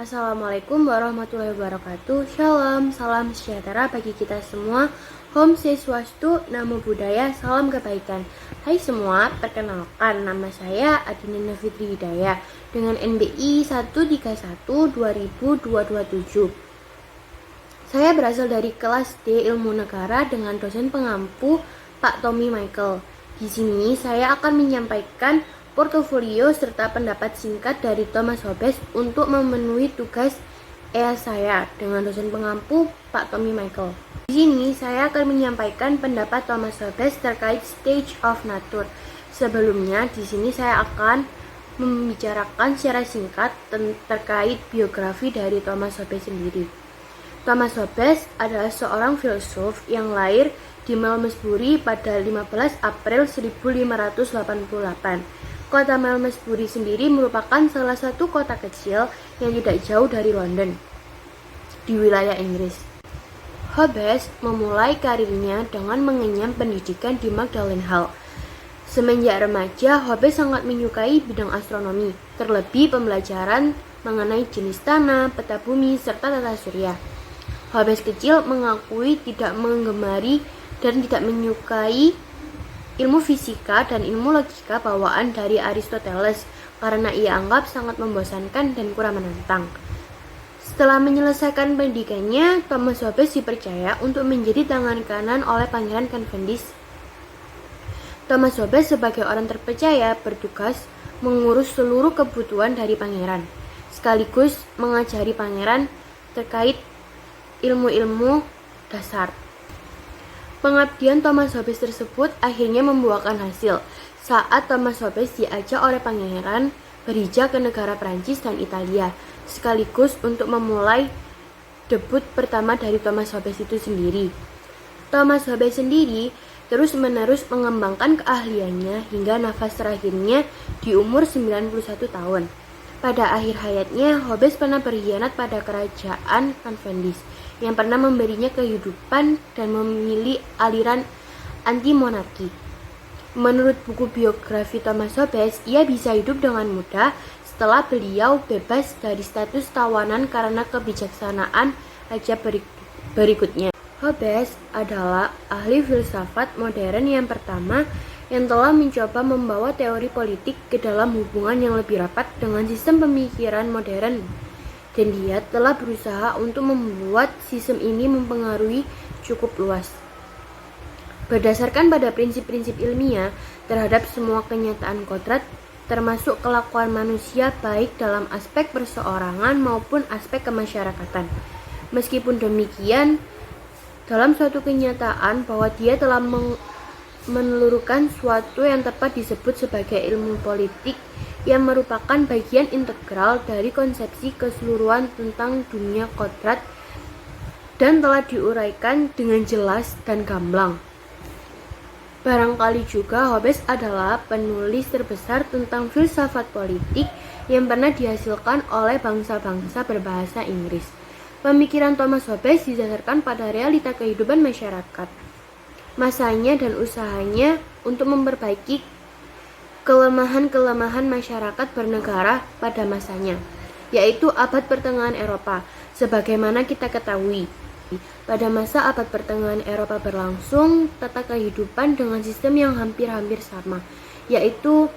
Assalamualaikum warahmatullahi wabarakatuh. Shalom, salam sejahtera bagi kita semua. Om Swastiastu, Namo Buddhaya, salam kebaikan. Hai semua, perkenalkan nama saya Adinina Fitri Hidayah dengan NBI 131-2027. Saya berasal dari kelas D Ilmu Negara dengan dosen pengampu Pak Tommy Michael. Di sini saya akan menyampaikan portofolio serta pendapat singkat dari Thomas Hobbes untuk memenuhi tugas saya dengan dosen pengampu Pak Tommy Michael. Di sini saya akan menyampaikan pendapat Thomas Hobbes terkait stage of nature. Sebelumnya di sini saya akan membicarakan secara singkat terkait biografi dari Thomas Hobbes sendiri. Thomas Hobbes adalah seorang filsuf yang lahir di Malmesbury pada 15 April 1588. Kota Malmesbury sendiri merupakan salah satu kota kecil yang tidak jauh dari London, di wilayah Inggris. Hobbes memulai karirnya dengan mengenyam pendidikan di Magdalen Hall. Semenjak remaja, Hobbes sangat menyukai bidang astronomi, terlebih pembelajaran mengenai jenis tanah, peta bumi, serta tata surya. Hobbes kecil mengakui tidak menggemari dan tidak menyukai ilmu fisika dan ilmu logika bawaan dari Aristoteles karena ia anggap sangat membosankan dan kurang menantang. Setelah menyelesaikan pendidikannya, Thomas Hobbes dipercaya untuk menjadi tangan kanan oleh Pangeran Cavendish. Thomas Hobbes sebagai orang terpercaya bertugas mengurus seluruh kebutuhan dari pangeran, sekaligus mengajari pangeran terkait ilmu-ilmu dasar. Pengabdian Thomas Hobbes tersebut akhirnya membuahkan hasil saat Thomas Hobbes diajak oleh pangeran berhijrah ke negara Prancis dan Italia, sekaligus untuk memulai debut pertama dari Thomas Hobbes itu sendiri. Thomas Hobbes sendiri terus-menerus mengembangkan keahliannya hingga nafas terakhirnya di umur 91 tahun. Pada akhir hayatnya, Hobbes pernah berkhianat pada kerajaan Cavendish yang pernah memberinya kehidupan dan memilih aliran anti-monarki. Menurut buku biografi Thomas Hobbes, ia bisa hidup dengan mudah setelah beliau bebas dari status tawanan karena kebijaksanaan raja berikutnya. Hobbes adalah ahli filsafat modern yang pertama yang telah mencoba membawa teori politik ke dalam hubungan yang lebih rapat dengan sistem pemikiran modern, dan dia telah berusaha untuk membuat sistem ini mempengaruhi cukup luas. Berdasarkan pada prinsip-prinsip ilmiah terhadap semua kenyataan kodrat, termasuk kelakuan manusia baik dalam aspek perseorangan maupun aspek kemasyarakatan. Meskipun demikian, dalam suatu kenyataan bahwa dia telah menelurukan suatu yang tepat disebut sebagai ilmu politik yang merupakan bagian integral dari konsepsi keseluruhan tentang dunia kodrat dan telah diuraikan dengan jelas dan gamblang. Barangkali juga Hobbes adalah penulis terbesar tentang filsafat politik yang pernah dihasilkan oleh bangsa-bangsa berbahasa Inggris. Pemikiran Thomas Hobbes didasarkan pada realita kehidupan masyarakat, masanya dan usahanya untuk memperbaiki kelemahan-kelemahan masyarakat bernegara pada masanya, yaitu abad pertengahan Eropa. Sebagaimana kita ketahui, pada masa abad pertengahan Eropa berlangsung tata kehidupan dengan sistem yang hampir-hampir sama, yaitu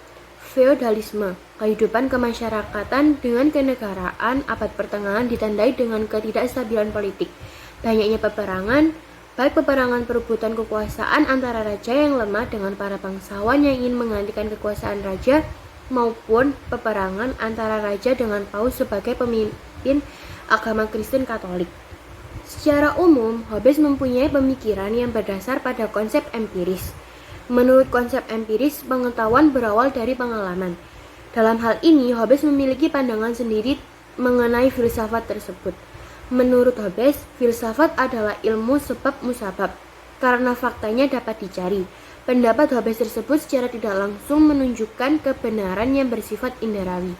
feodalisme. Kehidupan kemasyarakatan dengan kenegaraan abad pertengahan ditandai dengan ketidakstabilan politik, banyaknya peperangan, baik peperangan perebutan kekuasaan antara raja yang lemah dengan para bangsawan yang ingin menggantikan kekuasaan raja, maupun peperangan antara raja dengan paus sebagai pemimpin agama Kristen Katolik. Secara umum, Hobbes mempunyai pemikiran yang berdasar pada konsep empiris. Menurut konsep empiris, pengetahuan berawal dari pengalaman. Dalam hal ini, Hobbes memiliki pandangan sendiri mengenai filsafat tersebut. Menurut Hobbes, filsafat adalah ilmu sebab musabab, karena faktanya dapat dicari. Pendapat Hobbes tersebut secara tidak langsung menunjukkan kebenaran yang bersifat inderawi.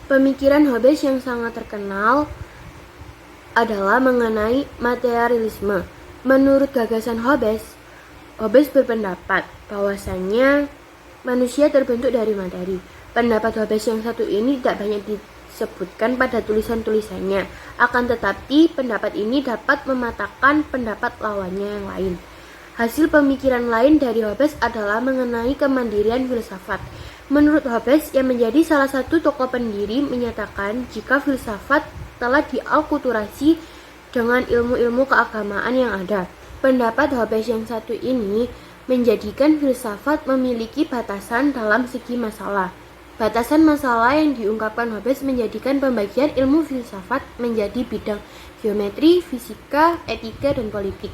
Pemikiran Hobbes yang sangat terkenal adalah mengenai materialisme. Menurut gagasan Hobbes berpendapat bahwasannya manusia terbentuk dari materi. Pendapat Hobbes yang satu ini tidak banyak sebutkan pada tulisan-tulisannya. Akan tetapi, pendapat ini dapat mematahkan pendapat lawannya yang lain. Hasil pemikiran lain dari Hobbes adalah mengenai kemandirian filsafat. Menurut Hobbes, yang menjadi salah satu tokoh pendiri, menyatakan jika filsafat telah diakulturasi dengan ilmu-ilmu keagamaan yang ada. Pendapat Hobbes yang satu ini menjadikan filsafat memiliki batasan dalam segi masalah. Batasan masalah yang diungkapkan Hobbes menjadikan pembagian ilmu filsafat menjadi bidang geometri, fisika, etika, dan politik.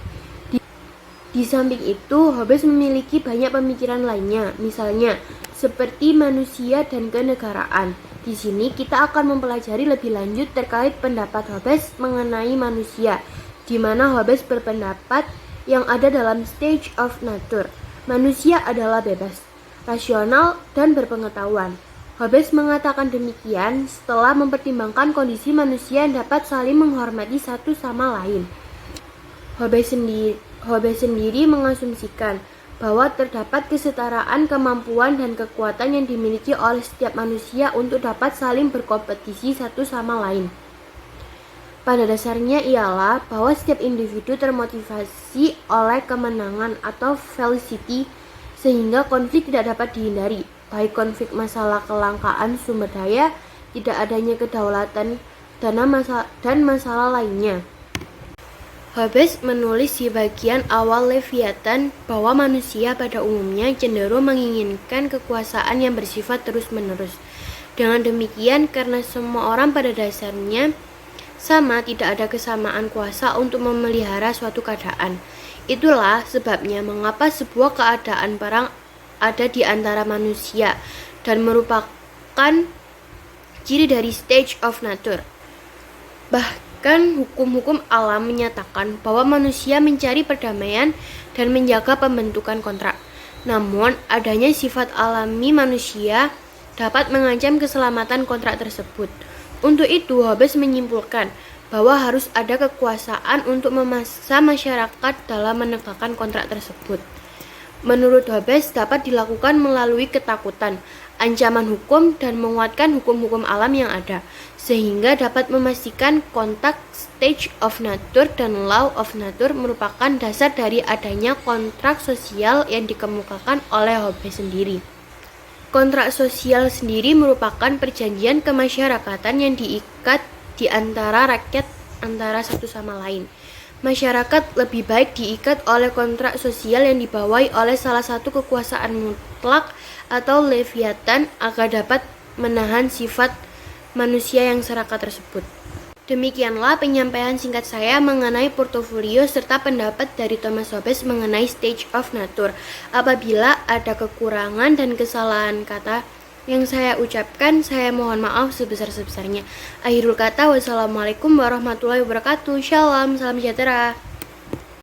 Di samping itu, Hobbes memiliki banyak pemikiran lainnya, misalnya seperti manusia dan kenegaraan. Di sini kita akan mempelajari lebih lanjut terkait pendapat Hobbes mengenai manusia, di mana Hobbes berpendapat yang ada dalam stage of nature. Manusia adalah bebas, rasional, dan berpengetahuan. Hobbes mengatakan demikian setelah mempertimbangkan kondisi manusia yang dapat saling menghormati satu sama lain. Hobbes sendiri mengasumsikan bahwa terdapat kesetaraan kemampuan dan kekuatan yang dimiliki oleh setiap manusia untuk dapat saling berkompetisi satu sama lain. Pada dasarnya ialah bahwa setiap individu termotivasi oleh kemenangan atau felicity sehingga konflik tidak dapat dihindari, baik konflik masalah kelangkaan sumber daya, tidak adanya kedaulatan, dan masalah lainnya. Hobbes menulis di bagian awal Leviathan bahwa manusia pada umumnya cenderung menginginkan kekuasaan yang bersifat terus-menerus. Dengan demikian, karena semua orang pada dasarnya sama, tidak ada kesamaan kuasa untuk memelihara suatu keadaan. Itulah sebabnya mengapa sebuah keadaan perang ada di antara manusia dan merupakan ciri dari stage of nature. Bahkan hukum-hukum alam menyatakan bahwa manusia mencari perdamaian dan menjaga pembentukan kontrak. Namun, adanya sifat alami manusia dapat mengancam keselamatan kontrak tersebut. Untuk itu, Hobbes menyimpulkan bahwa harus ada kekuasaan untuk memaksa masyarakat dalam menegakkan kontrak tersebut. Menurut Hobbes, dapat dilakukan melalui ketakutan, ancaman hukum, dan menguatkan hukum-hukum alam yang ada, sehingga dapat memastikan kontak stage of nature dan law of nature merupakan dasar dari adanya kontrak sosial yang dikemukakan oleh Hobbes sendiri. Kontrak sosial sendiri merupakan perjanjian kemasyarakatan yang diikat di antara rakyat antara satu sama lain. Masyarakat lebih baik diikat oleh kontrak sosial yang dibawahi oleh salah satu kekuasaan mutlak atau Leviathan agar dapat menahan sifat manusia yang serakah tersebut. Demikianlah penyampaian singkat saya mengenai portofolio serta pendapat dari Thomas Hobbes mengenai stage of nature. Apabila ada kekurangan dan kesalahan kata yang saya ucapkan, saya mohon maaf sebesar-besarnya. Akhirul kata, wassalamualaikum warahmatullahi wabarakatuh. Shalom, salam sejahtera.